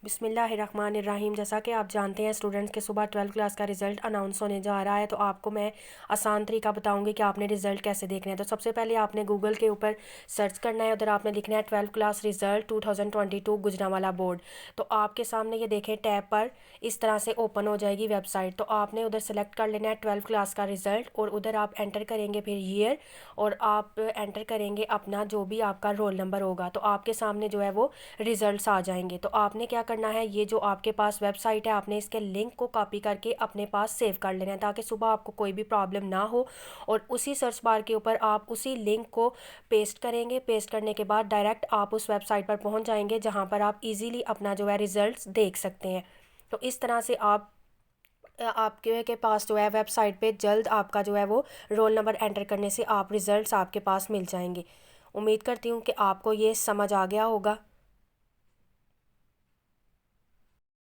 बिस्मिल्लाहिर्रहमानिर्रहीम। जैसा कि आप जानते हैं स्टूडेंट्स के सुबह 12th क्लास का रिज़ल्ट अनाउंस होने जा रहा है, तो आपको मैं आसान तरीका बताऊंगी कि आपने रिज़ल्ट कैसे देखना है। तो सबसे पहले आपने गूगल के ऊपर सर्च करना है, उधर आपने लिखना है 12th class result 2022 Gujranwala board. तो आपके सामने ये देखें टैब पर इस तरह से ओपन हो जाएगी वेबसाइट। तो आपने उधर सेलेक्ट कर लेना है 12th क्लास का रिज़ल्ट और उधर आप एंटर करेंगे फिर ईयर और आप एंटर करेंगे अपना जो भी आपका रोल नंबर होगा। तो आपके सामने जो है वो रिज़ल्ट्स आ जाएंगे। तो आपने क्या करना है, ये जो आपके पास वेबसाइट है आपने इसके लिंक को कॉपी करके अपने पास सेव कर लेना है ताकि सुबह आपको कोई भी प्रॉब्लम ना हो। और उसी सर्च बार के ऊपर आप उसी लिंक को पेस्ट करेंगे। पेस्ट करने के बाद डायरेक्ट आप उस वेबसाइट पर पहुंच जाएंगे जहां पर आप इजीली अपना जो है रिजल्ट्स देख सकते हैं। तो इस तरह से आपके के पास जो है वेबसाइट पे जल्द आपका जो है वो रोल नंबर एंटर करने से आप रिज़ल्ट्स आपके पास मिल जाएंगे। उम्मीद करती हूँ कि आपको ये समझ आ गया होगा।